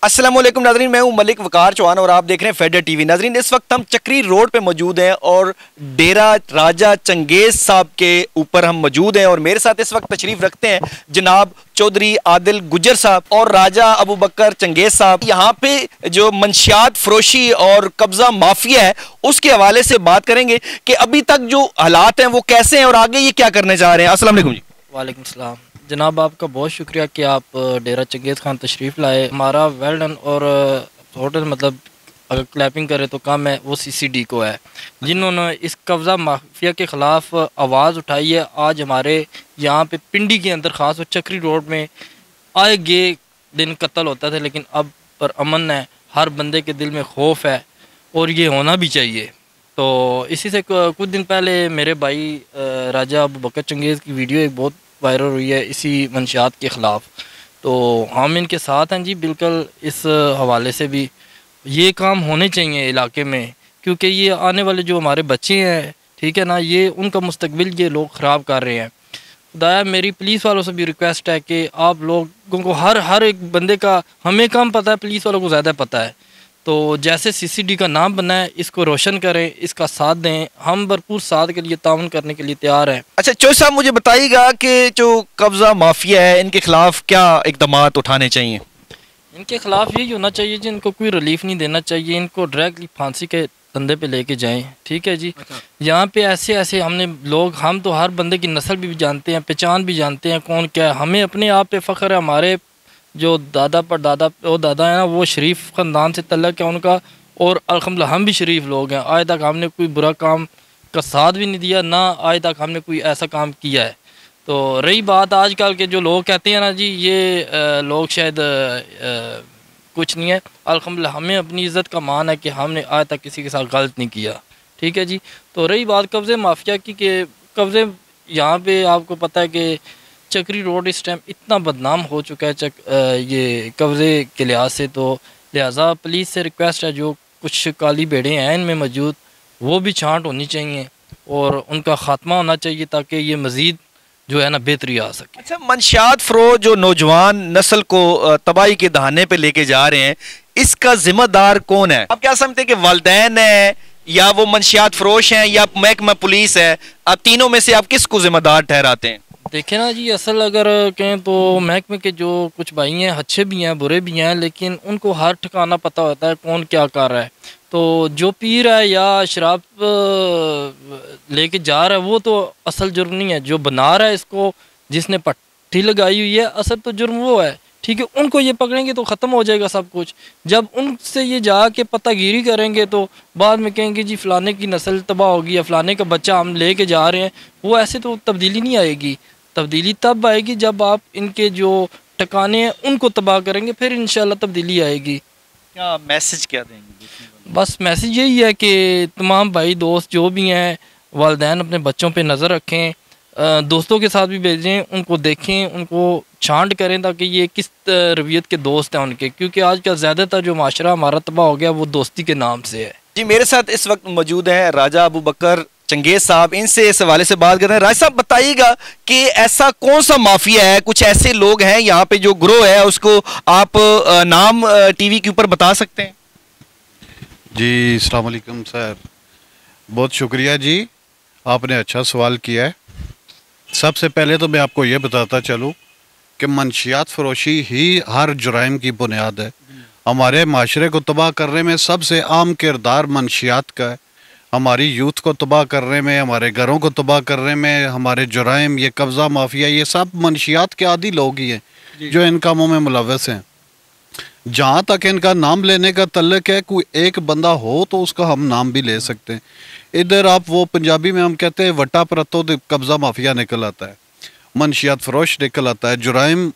अस्सलाम वालेकुम नाज़रीन, मैं हूं मलिक वकार चौहान और आप देख रहे हैं फेडर टीवी। नाज़रीन, इस वक्त हम चक्री रोड पे मौजूद हैं और डेरा राजा चंगेज साहब के ऊपर हम मौजूद हैं और मेरे साथ इस वक्त तशरीफ रखते हैं जनाब चौधरी आदिल गुजर साहब और राजा अबू बकर चंगेज साहब। यहाँ पे जो मंशियात फरोशी और कब्जा माफिया है उसके हवाले से बात करेंगे कि अभी तक जो हालात हैं वो कैसे हैं और आगे ये क्या करने जा रहे हैं। अस्सलाम वालेकुम जी। वालेकुम सलाम जनाब, आपका बहुत शुक्रिया कि आप डेरा चंगेज़ खान तशरीफ़ लाए। हमारा वेल डन और टोटल मतलब अगर क्लैपिंग करें तो कम है वो CCD को है, जिन्होंने इस कब्ज़ा माफिया के ख़िलाफ़ आवाज़ उठाई है। आज हमारे यहाँ पे पिंडी के अंदर ख़ास और चक्री रोड में आए गए दिन कत्ल होता था, लेकिन अब पर अमन है, हर बंदे के दिल में खौफ है और ये होना भी चाहिए। तो इसी से कुछ दिन पहले मेरे भाई राजा अबू बकर चंगेज़ की वीडियो एक बहुत वायरल हुई है इसी मंशियात के ख़िलाफ़, तो हम इनके साथ हैं जी। बिल्कुल इस हवाले से भी ये काम होने चाहिए इलाके में, क्योंकि ये आने वाले जो हमारे बच्चे हैं, ठीक है ना, ये उनका मुस्तकबिल ये लोग ख़राब कर रहे हैं। खुदाया मेरी पुलिस वालों से भी रिक्वेस्ट है कि आप लोगों को हर एक बंदे का, हमें कम पता है, पुलिस वालों को ज़्यादा पता है, तो जैसे CCD का नाम बना है इसको रोशन करें, इसका साथ दें। हम भरपूर साथ के लिए ताउन करने के लिए तैयार हैं। अच्छा चौधरी साहब, मुझे बताइएगा कि जो कब्जा माफिया है इनके खिलाफ क्या इकदाम उठाने चाहिए? इनके खिलाफ यही होना चाहिए जी, इनको कोई रिलीफ नहीं देना चाहिए, इनको डायरेक्टली फांसी के धंधे पे लेके जाएं, ठीक है जी। यहाँ पे ऐसे हमने लोग, हम तो हर बंदे की नस्ल भी जानते हैं, पहचान भी जानते हैं कौन क्या है। हमें अपने आप पे फ़ख्र है, हमारे जो दादा है ना वो शरीफ ख़ानदान से तल्लक है उनका, और अल्हम्दुलिल्लाह हम भी शरीफ लोग हैं। आज तक हमने कोई बुरा काम का साथ भी नहीं दिया, ना आज तक हमने कोई ऐसा काम किया है। तो रही बात आजकल के जो लोग कहते हैं ना जी, ये लोग शायद कुछ नहीं है। अल्हम्दुलिल्लाह हमें अपनी इज़्ज़त का मान है कि हमने आज तक किसी के साथ गलत नहीं किया, ठीक है जी। तो रही बात कब्ज़े माफिया की, कि कब्ज़े यहाँ पे आपको पता है कि चक्री रोड इस टाइम इतना बदनाम हो चुका है ये कब्ज़े के लिहाज से, तो लिहाजा पुलिस से रिक्वेस्ट है जो कुछ काली भेड़ें हैं इनमें मौजूद, वो भी छांट होनी चाहिए और उनका ख़ात्मा होना चाहिए ताकि ये मज़ीद जो है ना बेहतरी आ सके। अच्छा, मंशियात फरोश जो नौजवान नस्ल को तबाही के दहाने पे लेके जा रहे हैं, इसका जिम्मेदार कौन है? आप क्या समझते हैं कि वालिदैन है या वो मंशियात फरोश हैं या महकमा पुलिस है? आप तीनों में से आप किसको जिम्मेदार ठहराते हैं? देखें ना जी, असल अगर कहें तो महकमे के जो कुछ भाई हैं अच्छे भी हैं बुरे भी हैं, लेकिन उनको हर ठिकाना पता होता है कौन क्या कर रहा है। तो जो पी रहा है या शराब लेके जा रहा है वो तो असल जुर्म नहीं है, जो बना रहा है इसको, जिसने पट्टी लगाई हुई है, असल तो जुर्म वो है, ठीक है। उनको ये पकड़ेंगे तो ख़त्म हो जाएगा सब कुछ। जब उनसे ये जाके पतागिरी करेंगे तो बाद में कहेंगे जी फ़लाने की नस्ल तबाह होगी या फ़लाने का बच्चा हम लेके जा रहे हैं, वो ऐसे तो तब्दीली नहीं आएगी। तब्दीली तब आएगी जब आप इनके जो ठिकाने हैं उनको तबाह करेंगे, फिर इंशाल्लाह तब्दीली आएगी। क्या मैसेज क्या देंगे? बस मैसेज यही है कि तमाम भाई दोस्त जो भी हैं, वालिदैन अपने बच्चों पे नज़र रखें, दोस्तों के साथ भी भेजें, उनको देखें, उनको छांट करें ताकि ये किस रवियत के दोस्त हैं उनके, क्योंकि आजकल ज़्यादातर जो माशरा हमारा तबाह हो गया वो दोस्ती के नाम से है जी। मेरे साथ इस वक्त मौजूद हैं राजा अबू बकर चंगेज साहब, इनसे इस हवाले से बात कर रहे हैं। राजा साहब बताइएगा कि ऐसा कौन सा माफिया है, कुछ ऐसे लोग हैं यहाँ पे जो ग्रोह है, उसको आप नाम TV के ऊपर बता सकते हैं? जी अस्सलाम वालेकुम सर, बहुत शुक्रिया जी, आपने अच्छा सवाल किया है। सबसे पहले तो मैं आपको ये बताता चलूँ कि मंशियात फरोशी ही हर जुराइम की बुनियाद है। हमारे माशरे को तबाह करने में सबसे आम किरदार मंशियात का है। हमारी यूथ को तबाह करने में, हमारे घरों को तबाह करने में, हमारे जुराइम, ये कब्ज़ा माफिया, ये सब मंशियात के आदि लोग ही हैं जो इन कामों में मुलव्वस हैं। जहाँ तक इनका नाम लेने का तल्लक है, कोई एक बंदा हो तो उसका हम नाम भी ले सकते हैं। इधर आप वो पंजाबी में हम कहते हैं वट्टा परतो कब्ज़ा माफिया निकल आता है, मंशियात फरोश निकल आता है, जुराइम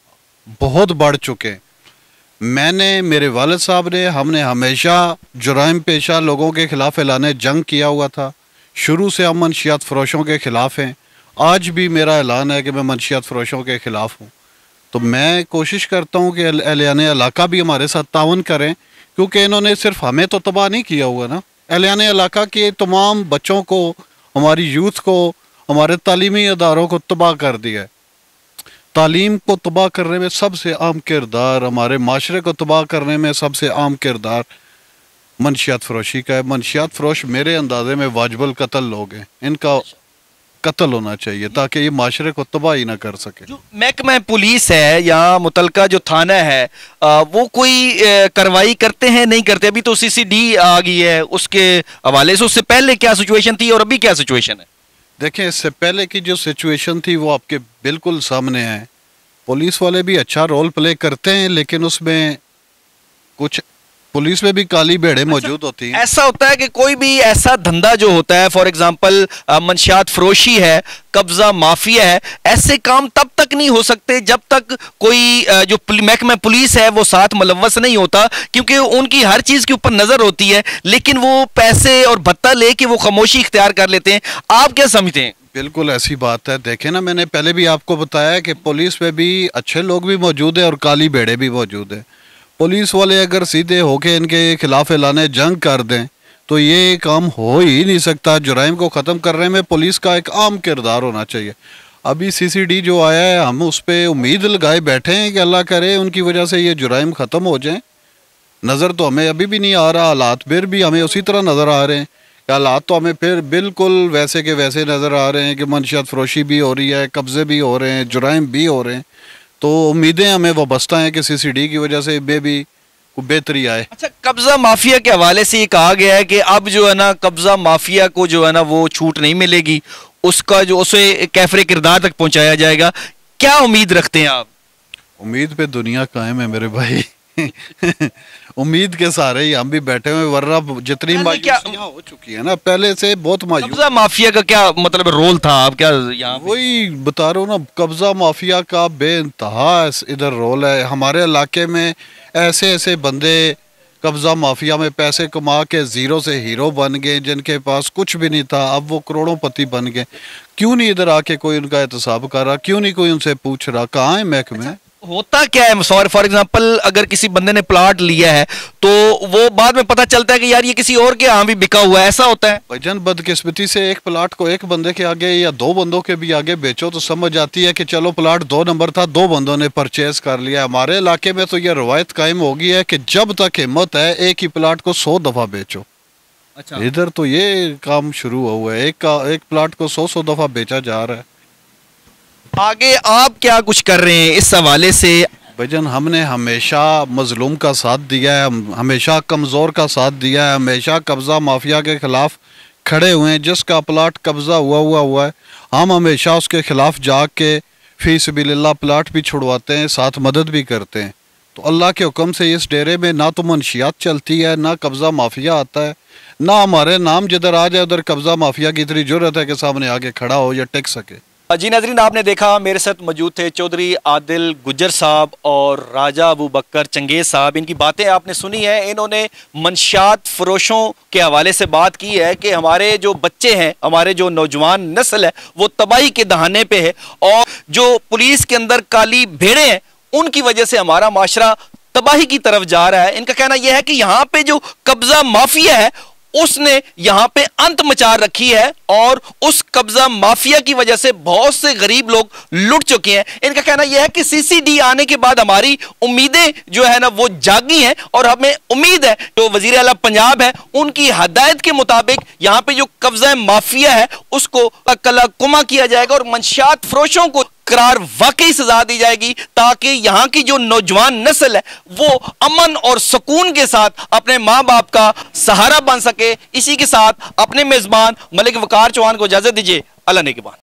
बहुत बढ़ चुके हैं। मैंने, मेरे वालिद साहब ने, हमने हमेशा जुराइम पेशा लोगों के ख़िलाफ़ ऐलान जंग किया हुआ था। शुरू से हम मंशियात फरोशों के ख़िलाफ़ हैं, आज भी मेरा ऐलान है कि मैं मंशियात फरोशों के ख़िलाफ़ हूँ। तो मैं कोशिश करता हूँ कि अहलियान इलाका भी हमारे साथ ताउन करें, क्योंकि इन्होंने सिर्फ हमें तो तबाह नहीं किया हुआ ना, अहलियान इलाका के तमाम बच्चों को, हमारी यूथ को, हमारे तालीमी अदारों को तबाह कर दिया है। تعلیم کو تباہ کرنے میں سب سے عام کردار، ہمارے معاشرے کو تباہ کرنے میں سب سے عام کردار منشیات فروشی کا ہے۔ منشیات فروش میرے اندازے میں واجب القتل لوگ ہیں، ان کا قتل ہونا چاہیے تاکہ یہ معاشرے کو تباہ ہی نہ کر سکے۔ جو محکمہ پولیس ہے یا متعلقہ جو تھانہ ہے وہ کوئی کارروائی کرتے ہیں نہیں کرتے؟ ابھی تو سی سی ڈی آ گئی ہے، اس کے حوالے سے اس سے پہلے کیا سچویشن تھی اور ابھی کیا سچویشن ہے؟ دیکھیں، اس سے پہلے کی جو سچویشن تھی وہ آپ کے بالکل سامنے ہے۔ پولیس والے بھی اچھا رول پلے کرتے ہیں، لیکن اس میں کچھ پولیس میں بھی کالی بھیڑیں موجود ہوتی ہیں۔ ایسا ہوتا ہے کہ کوئی بھی ایسا دھندا جو ہوتا ہے، فار ایگزامپل منشیات فروشی ہے، قبضہ مافیا ہے، ایسے کام تب تک نہیں ہو سکتے جب تک کوئی جو محکمہ پولیس ہے وہ ساتھ ملوث نہیں ہوتا، کیونکہ ان کی ہر چیز کے اوپر نظر ہوتی ہے، لیکن وہ پیسے اور بھتہ لے کے وہ خاموشی اختیار کر لیتے ہیں۔ آپ کیا سمجھتے ہیں؟ بالکل ایسی بات ہے۔ دیکھیں نا، میں نے پہلے بھی آپ کو بتایا کہ پولیس میں بھی اچھے لوگ بھی موجود ہیں اور کالی بھیڑیں بھی موجود ہیں۔ پولیس والے اگر سیدھے ہو کے ان کے خلاف اعلان جنگ کر دیں تو یہ کام ہو ہی نہیں سکتا۔ جرائم کو ختم کرنے میں پولیس کا ایک عام کردار ہونا چاہیے۔ ابھی سی سی ڈی جو آیا ہے، ہم اس پہ امید لگائے بیٹھے ہیں کہ اللہ کرے ان کی وجہ سے یہ جرائم ختم ہو جائیں۔ نظر تو ہمیں ابھی بھی نہیں آ رہا، حالات پھر بھی ہمیں اسی طرح نظر آ رہے ہیں۔ حالات تو ہمیں پھر بالکل ویسے کے ویسے نظر آ رہے ہیں کہ منشیات فروشی بھی ہو رہی ہے، قبضے بھی ہو رہے ہیں، جرائم بھی ہو رہے ہیں۔ تو امیدیں ہمیں وابستہ ہیں کہ سی سی ڈی کی وجہ سے بے بھی بہتری آئے۔ اچھا، قبضہ مافیا کے حوالے سے یہ کہا گیا ہے کہ اب جو ہے نا قبضہ مافیا کو جو ہے نا وہ چھوٹ نہیں ملے گی، اس کا جو اسے کیفر کردار تک پہنچایا جائے گا۔ کیا امید رکھتے ہیں آپ؟ امید پہ دنیا قائم ہے میرے بھائی۔ امید کے سارے ہی ہم بھی بیٹھے ہوئے، ورنہ جتنی مایوسیاں ہو چکی ہیں نا پہلے سے بہت مایوس۔ قبضہ مافیا کا کیا مطلب رول تھا؟ آپ کیا یہاں وہی بتا رہا ہوں نا، قبضہ مافیا کا بے انتہا ادھر رول ہے۔ ہمارے علاقے میں ایسے ایسے بندے قبضہ مافیا میں پیسے کما کے زیرو سے ہیرو بن گئے، جن کے پاس کچھ بھی نہیں تھا اب وہ کروڑوں پتی بن گئے۔ کیوں نہیں ادھر آ کے کوئی ان کا احتساب کر رہا؟ کیوں نہیں کوئی ان سے پوچھ رہا کہاں ہے محکمے؟ ہوتا کیا ہے؟ فار ایگزامپل اگر کسی بندے نے پلاٹ لیا ہے تو وہ بعد میں پتہ چلتا ہے کہ یار یہ کسی اور کے ہاں بھی بکا ہوا ہے، ایسا ہوتا ہے؟ بھجن بدقسمتی سے ایک پلاٹ کو ایک بندے کے آگے یا دو بندوں کے بھی آگے بیچو تو سمجھ آتی ہے کہ چلو پلاٹ 2 نمبر تھا، 2 بندوں نے پرچیز کر لیا۔ ہمارے علاقے میں تو یہ روایت قائم ہو گئی ہے کہ جب تک ہمت ہے ایک ہی پلاٹ کو 100 دفعہ بیچو۔ اچھا، ادھر تو یہ کام شروع ہوا ہے، ایک پلاٹ کو 100 دفعہ بیچا جا رہا ہے۔ آگے آپ کیا کچھ کر رہے ہیں اس حوالے سے؟ بھجن ہم نے ہمیشہ مظلوم کا ساتھ دیا ہے، ہمیشہ کمزور کا ساتھ دیا ہے، ہمیشہ قبضہ مافیا کے خلاف کھڑے ہوئے ہیں۔ جس کا پلاٹ قبضہ ہوا ہے ہم ہمیشہ اس کے خلاف جا کے فی سبیل اللہ پلاٹ بھی چھڑواتے ہیں، ساتھ مدد بھی کرتے ہیں۔ تو اللہ کے حکم سے اس ڈیرے میں نہ تو منشیات چلتی ہے، نہ قبضہ مافیا آتا ہے، نہ ہمارے نام جدھر آ جائے ادھر قبضہ مافیا کی اتنی ضرورت ہے کہ سامنے آگے کھڑا ہو یا ٹک سکے۔ جی ناظرین، آپ نے دیکھا میرے ساتھ موجود تھے چودھری عادل گجر صاحب اور راجہ ابو بکر چنگیز صاحب۔ ان کی باتیں آپ نے سنی ہیں، انہوں نے منشیات فروشوں کے حوالے سے بات کی ہے کہ ہمارے جو بچے ہیں، ہمارے جو نوجوان نسل ہے وہ تباہی کے دہانے پہ ہے، اور جو پولیس کے اندر کالی بھیڑیں ہیں ان کی وجہ سے ہمارا معاشرہ تباہی کی طرف جا رہا ہے۔ ان کا کہنا یہ ہے کہ یہاں پہ جو قبضہ مافیا ہے اس نے یہاں پہ انت مچا رکھی ہے، اور اس قبضہ مافیا کی وجہ سے بہت سے غریب لوگ لٹ چکے ہیں۔ ان کا کہنا یہ ہے کہ سی سی ڈی آنے کے بعد ہماری امیدیں جو ہے نا وہ جاگی ہیں، اور ہمیں امید ہے جو وزیر اعلیٰ پنجاب ہے ان کی ہدایت کے مطابق یہاں پہ جو قبضہ مافیا ہے اس کو کلا کما کیا جائے گا، اور منشیات فروشوں کو قرار واقعی سزا دی جائے گی، تاکہ یہاں کی جو نوجوان نسل ہے وہ امن اور سکون کے ساتھ اپنے ماں باپ کا سہارا بن سکے۔ اسی کے ساتھ اپنے میزبان ملک وقار چوہان کو اجازت دیجیے۔ اللہ نگہبان۔